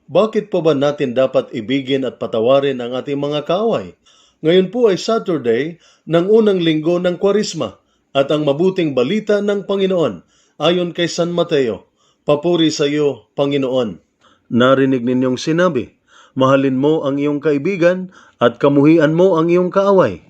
Bakit po ba natin dapat ibigin at patawarin ang ating mga kaaway? Ngayon po ay Saturday ng unang linggo ng Kwaresma at ang mabuting balita ng Panginoon ayon kay San Mateo. Papuri sa iyo, Panginoon. Narinig ninyong sinabi, mahalin mo ang iyong kaibigan at kamuhian mo ang iyong kaaway.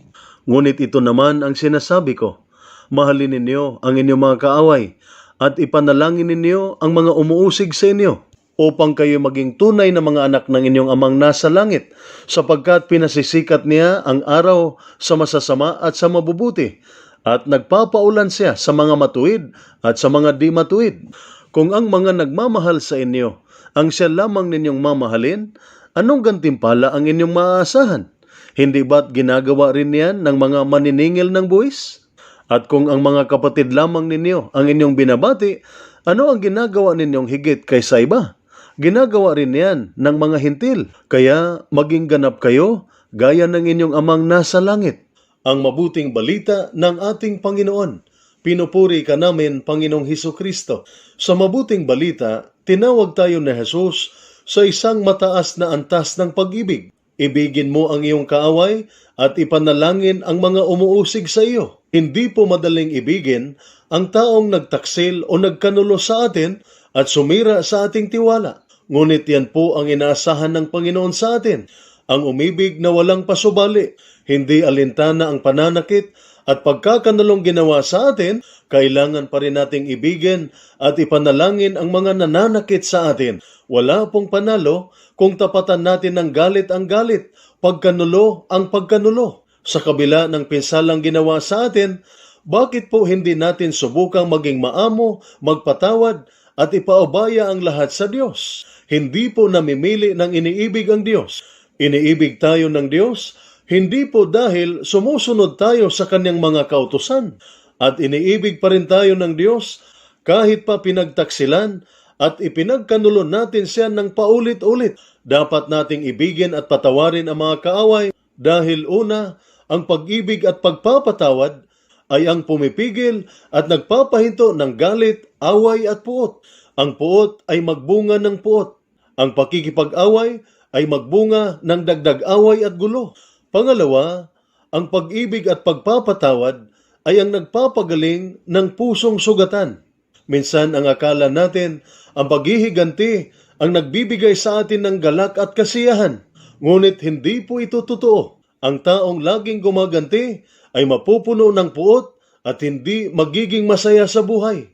Ngunit ito naman ang sinasabi ko, mahalin ninyo ang inyong mga kaaway at ipanalangin ninyo ang mga umuusig sa inyo upang kayo maging tunay na mga anak ng inyong amang nasa langit sapagkat pinasisikat niya ang araw sa masasama at sa mabubuti at nagpapaulan siya sa mga matuwid at sa mga di matuwid. Kung ang mga nagmamahal sa inyo ang siya lamang ninyong mamahalin, anong gantimpala ang inyong maaasahan? Hindi ba't ginagawa rin yan ng mga maniningil ng buwis? At kung ang mga kapatid lamang ninyo ang inyong binabati, ano ang ginagawa ninyong higit kaysa iba? Ginagawa rin yan ng mga hintil. Kaya maging ganap kayo gaya ng inyong amang nasa langit. Ang mabuting balita ng ating Panginoon. Pinupuri ka namin, Panginoong Hesukristo. Sa mabuting balita, tinawag tayo ni Jesus sa isang mataas na antas ng pag-ibig. Ibigin mo ang iyong kaaway at ipanalangin ang mga umuusig sa iyo. Hindi po madaling ibigin ang taong nagtaksil o nagkanulo sa atin at sumira sa ating tiwala. Ngunit yan po ang inaasahan ng Panginoon sa atin, ang umibig na walang pasubali, hindi alintana ang pananakit at pagkakanulong ginawa sa atin, kailangan pa rin nating ibigin at ipanalangin ang mga nananakit sa atin. Wala pong panalo kung tapatan natin ng galit ang galit, pagkanulo ang pagkanulo. Sa kabila ng pinsalang ginawa sa atin, bakit po hindi natin subukang maging maamo, magpatawad at ipaubaya ang lahat sa Diyos? Hindi po namimili ng iniibig ang Diyos. Iniibig tayo ng Diyos, hindi po dahil sumusunod tayo sa kanyang mga kautusan. At iniibig pa rin tayo ng Diyos kahit pa pinagtaksilan at ipinagkanulo natin siya ng paulit-ulit. Dapat nating ibigin at patawarin ang mga kaaway dahil una, ang pag-ibig at pagpapatawad ay ang pumipigil at nagpapahinto ng galit, away at puot. Ang puot ay magbunga ng puot. Ang pakikipag-away ay magbunga ng dagdag away at gulo. Pangalawa, ang pag-ibig at pagpapatawad ay ang nagpapagaling ng pusong sugatan. Minsan ang akala natin, ang paghihiganti ang nagbibigay sa atin ng galak at kasiyahan. Ngunit hindi po ito totoo. Ang taong laging gumaganti ay mapupuno ng puot at hindi magiging masaya sa buhay.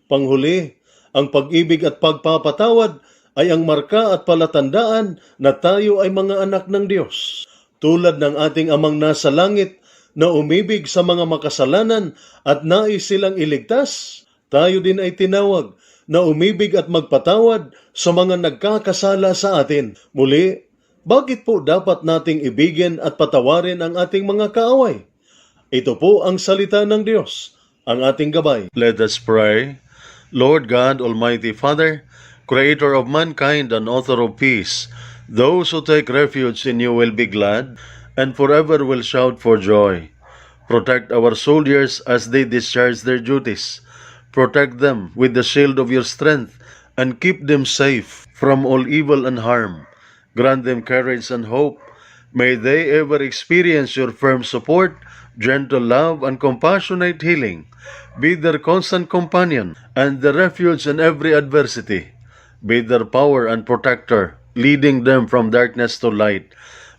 Panghuli, ang pag-ibig at pagpapatawad ay ang marka at palatandaan na tayo ay mga anak ng Diyos. Tulad ng ating amang nasa langit na umibig sa mga makasalanan at nais silang iligtas, tayo din ay tinawag na umibig at magpatawad sa mga nagkakasala sa atin. Muli, bakit po dapat nating ibigin at patawarin ang ating mga kaaway? Ito po ang salita ng Diyos, ang ating gabay. Let us pray. Lord God, Almighty Father, Creator of mankind and author of peace, those who take refuge in you will be glad and forever will shout for joy. Protect our soldiers as they discharge their duties. Protect them with the shield of your strength and keep them safe from all evil and harm. Grant them courage and hope. May they ever experience your firm support, gentle love, and compassionate healing. Be their constant companion and the refuge in every adversity. Be their power and protector, leading them from darkness to light.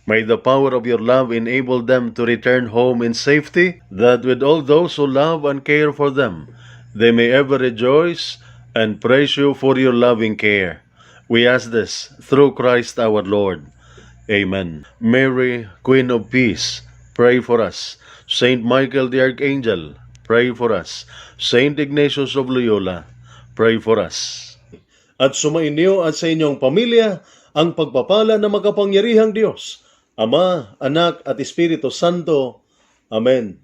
May the power of your love enable them to return home in safety, that with all those who love and care for them, they may ever rejoice and praise you for your loving care. We ask this through Christ our Lord. Amen. Mary, Queen of Peace, pray for us. Saint Michael the Archangel, pray for us. Saint Ignatius of Loyola, pray for us. At sumainyo at sa inyong pamilya ang pagpapala ng makapangyarihang Diyos, Ama, Anak at Espiritu Santo. Amen.